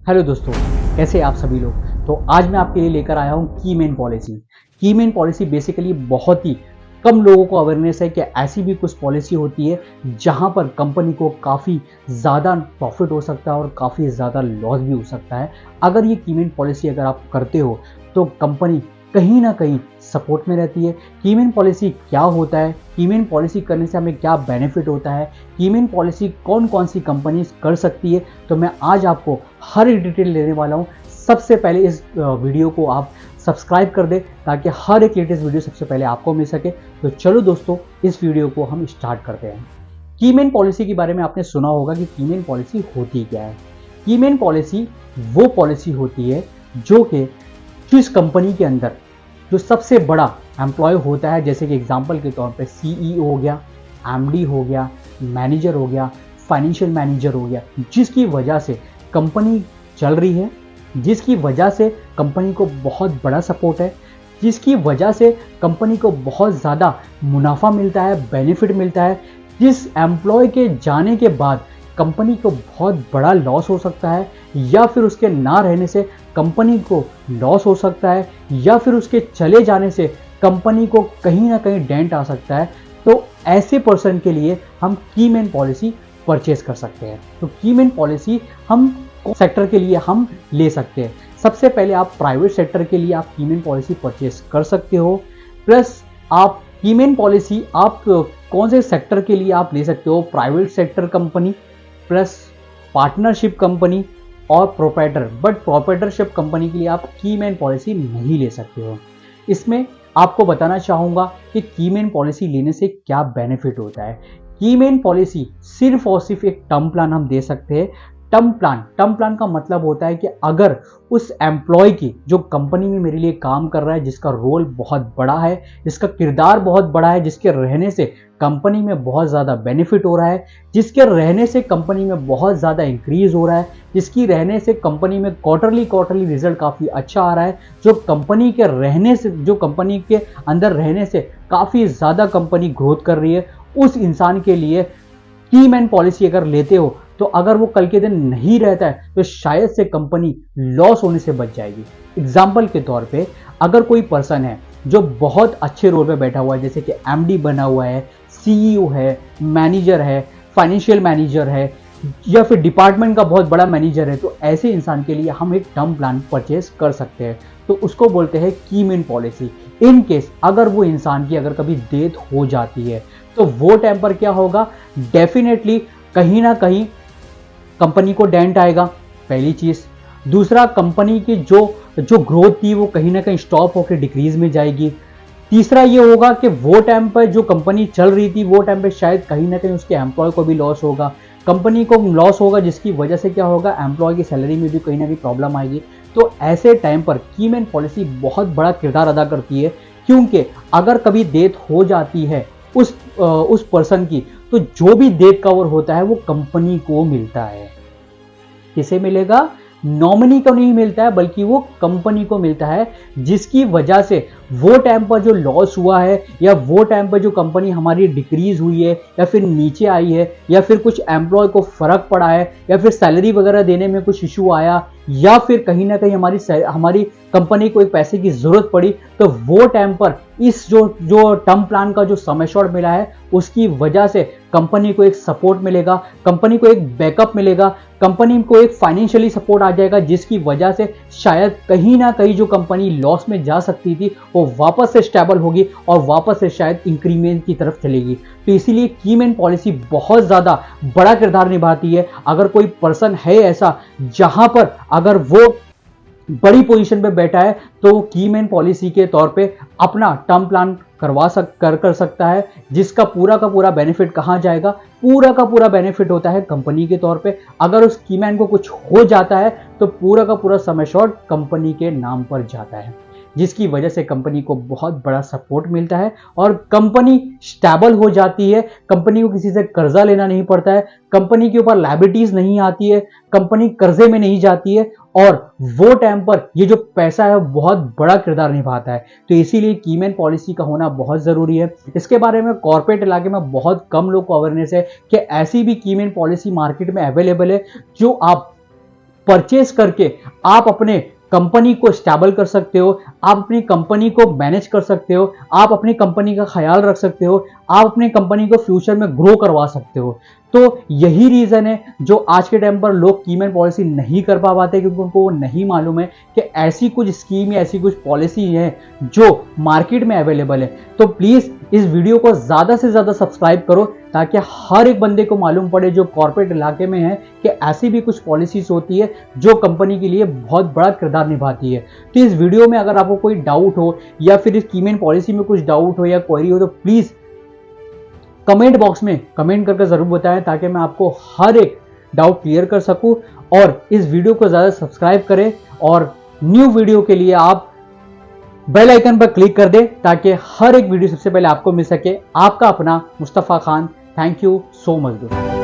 Hello दोस्तों, कैसे आप सभी लोग। तो आज मैं आपके लिए लेकर आया हूँ keyman policy. Keyman policy basically बहुत ही कम लोगों को अवेयरनेस है कि ऐसी भी कुछ पॉलिसी होती है जहाँ पर कंपनी को काफ़ी ज़्यादा प्रॉफिट हो सकता है और काफ़ी ज़्यादा लॉस भी हो सकता है। अगर ये कीमैन पॉलिसी अगर आप करते हो तो कंपनी कहीं ना कहीं सपोर्ट में रहती है। कीमैन पॉलिसी क्या होता है, कीमैन पॉलिसी करने से हमें क्या बेनिफिट होता है, कीमैन पॉलिसी कौन कौन सी कंपनीज कर सकती है, तो मैं आज आपको हर एक डिटेल लेने वाला हूँ। सबसे पहले इस वीडियो को आप सब्सक्राइब कर दें ताकि हर एक लेटेस्ट वीडियो सबसे पहले आपको मिल सके। तो चलो दोस्तों, इस वीडियो को हम स्टार्ट करते हैं। कीमैन पॉलिसी के बारे में आपने सुना होगा कि कीमैन पॉलिसी होती क्या है। कीमैन पॉलिसी वो पॉलिसी होती है जो कि जिस कंपनी के अंदर जो सबसे बड़ा एम्प्लॉय होता है, जैसे कि एग्जांपल के तौर पे सीईओ हो गया, एमडी हो गया, मैनेजर हो गया, फाइनेंशियल मैनेजर हो गया, जिसकी वजह से कंपनी चल रही है, जिसकी वजह से कंपनी को बहुत बड़ा सपोर्ट है, जिसकी वजह से कंपनी को बहुत ज़्यादा मुनाफा मिलता है, बेनिफिट मिलता है, जिस एम्प्लॉय के जाने के बाद कंपनी को बहुत बड़ा लॉस हो सकता है, या फिर उसके ना रहने से कंपनी को लॉस हो सकता है, या फिर उसके चले जाने से कंपनी को कहीं ना कहीं डेंट आ सकता है। तो ऐसे पर्सन के लिए हम कीमैन पॉलिसी परचेज कर सकते हैं। तो कीमैन पॉलिसी हम सेक्टर के लिए हम ले सकते हैं। सबसे पहले आप प्राइवेट सेक्टर के लिए आप कीमैन पॉलिसी परचेज कर सकते हो। प्लस आप कीमैन पॉलिसी आप कौन से सेक्टर के लिए आप ले सकते हो, private sector company plus partnership company और प्रोप्राइटर। बट प्रोप्राइटरशिप कंपनी के लिए आप कीमैन पॉलिसी नहीं ले सकते हो। इसमें आपको बताना चाहूँगा कि कीमैन पॉलिसी लेने से क्या बेनिफिट होता है। कीमैन पॉलिसी सिर्फ और सिर्फ एक टर्म प्लान हम दे सकते हैं। टर्म प्लान का मतलब होता है कि अगर उस एम्प्लॉय की जो कंपनी में मेरे लिए काम कर रहा है, जिसका रोल बहुत बड़ा है, जिसका किरदार बहुत बड़ा है, जिसके रहने से कंपनी में बहुत ज़्यादा बेनिफिट हो रहा है, जिसके रहने से कंपनी में बहुत ज़्यादा इंक्रीज हो रहा है, जिसकी रहने से कंपनी में क्वार्टरली रिजल्ट काफ़ी अच्छा आ रहा है, जो कंपनी के रहने से, जो कंपनी के अंदर रहने से काफ़ी ज़्यादा कंपनी ग्रोथ कर रही है, उस इंसान के लिए कीमैन पॉलिसी अगर लेते हो तो अगर वो कल के दिन नहीं रहता है तो शायद से कंपनी लॉस होने से बच जाएगी। एग्जाम्पल के तौर पे अगर कोई पर्सन है जो बहुत अच्छे रोल पे बैठा हुआ है, जैसे कि एमडी बना हुआ है, सीईओ है, मैनेजर है, फाइनेंशियल मैनेजर है, या फिर डिपार्टमेंट का बहुत बड़ा मैनेजर है, तो ऐसे इंसान के लिए हम एक टर्म प्लान परचेज कर सकते हैं। तो उसको बोलते हैं कीमैन पॉलिसी। इन केस अगर वो इंसान की अगर कभी डेथ हो जाती है तो वो टाइम पर क्या होगा, डेफिनेटली कहीं ना कहीं कंपनी को डेंट आएगा, पहली चीज। दूसरा, कंपनी की जो ग्रोथ थी वो कहीं ना कहीं स्टॉप होकर डिक्रीज में जाएगी। तीसरा ये होगा कि वो टाइम पर जो कंपनी चल रही थी वो टाइम पे शायद कहीं ना कहीं उसके एम्प्लॉय को भी लॉस होगा, कंपनी को लॉस होगा, जिसकी वजह से क्या होगा, एम्प्लॉय की सैलरी में भी कहीं ना कहीं प्रॉब्लम आएगी। तो ऐसे टाइम पर कीमैन पॉलिसी बहुत बड़ा किरदार अदा करती है, क्योंकि अगर कभी डेथ हो जाती है उस पर्सन की, तो जो भी डेथ कवर होता है वो कंपनी को मिलता है। किसे मिलेगा? नॉमिनी को नहीं मिलता है, बल्कि वो कंपनी को मिलता है, जिसकी वजह से वो टाइम पर जो लॉस हुआ है, या वो टाइम पर जो कंपनी हमारी डिक्रीज हुई है, या फिर नीचे आई है, या फिर कुछ एम्प्लॉय को फर्क पड़ा है, या फिर सैलरी वगैरह देने में कुछ इशू आया, या फिर कहीं ना कहीं हमारी कंपनी को एक पैसे की जरूरत पड़ी, तो वो टाइम पर इस जो टर्म प्लान का जो सम एश्योर्ड मिला है उसकी वजह से कंपनी को एक सपोर्ट मिलेगा, कंपनी को एक बैकअप मिलेगा, कंपनी को एक फाइनेंशियली सपोर्ट आ जाएगा, जिसकी वजह से शायद कहीं ना कहीं जो कंपनी लॉस में जा सकती थी वो वापस से स्टेबल होगी और वापस से शायद इंक्रीमेंट की तरफ चलेगी। तो इसीलिए कीमैन पॉलिसी बहुत ज़्यादा बड़ा किरदार निभाती है। अगर कोई पर्सन है ऐसा जहां पर अगर वो बड़ी पोजीशन पे बैठा है, तो कीमैन पॉलिसी के तौर पे अपना टर्म प्लान कर सकता है, जिसका पूरा का पूरा बेनिफिट कहाँ जाएगा, पूरा का पूरा बेनिफिट होता है कंपनी के तौर पे। अगर उस कीमैन को कुछ हो जाता है तो पूरा का पूरा सम एश्योर्ड कंपनी के नाम पर जाता है, जिसकी वजह से कंपनी को बहुत बड़ा सपोर्ट मिलता है और कंपनी स्टेबल हो जाती है। कंपनी को किसी से कर्जा लेना नहीं पड़ता है, कंपनी के ऊपर लायबिलिटीज नहीं आती है, कंपनी कर्जे में नहीं जाती है, और वो टाइम पर ये जो पैसा है बहुत बड़ा किरदार निभाता है। तो इसीलिए कीमैन पॉलिसी का होना बहुत जरूरी है। इसके बारे में कॉर्पोरेट इलाके में बहुत कम लोग को अवेयरनेस है कि ऐसी भी कीमैन पॉलिसी मार्केट में अवेलेबल है, जो आप परचेस करके आप अपने कंपनी को स्टेबल कर सकते हो, आप अपनी कंपनी को मैनेज कर सकते हो, आप अपनी कंपनी का ख्याल रख सकते हो, आप अपनी कंपनी को फ्यूचर में ग्रो करवा सकते हो। तो यही रीजन है जो आज के टाइम पर लोग कीमैन पॉलिसी नहीं कर पाते, क्योंकि उनको वो नहीं मालूम है कि ऐसी कुछ स्कीम या ऐसी कुछ पॉलिसी है जो मार्केट में अवेलेबल है। तो प्लीज इस वीडियो को ज्यादा से ज्यादा सब्सक्राइब करो, ताकि हर एक बंदे को मालूम पड़े जो कॉर्पोरेट इलाके में है कि ऐसी भी कुछ पॉलिसीज होती है जो कंपनी के लिए बहुत बड़ा किरदार निभाती है। तो इस वीडियो में अगर आपको कोई डाउट हो या फिर इस कीमैन पॉलिसी में कुछ डाउट हो या क्वेरी हो, तो प्लीज कमेंट बॉक्स में कमेंट करके जरूर बताएं, ताकि मैं आपको हर एक डाउट क्लियर कर सकूं। और इस वीडियो को ज्यादा सब्सक्राइब करें और न्यू वीडियो के लिए आप बेल आइकन पर क्लिक कर दें, ताकि हर एक वीडियो सबसे पहले आपको मिल सके। आपका अपना Mustafa Khan. Thank you so much दोस्तों।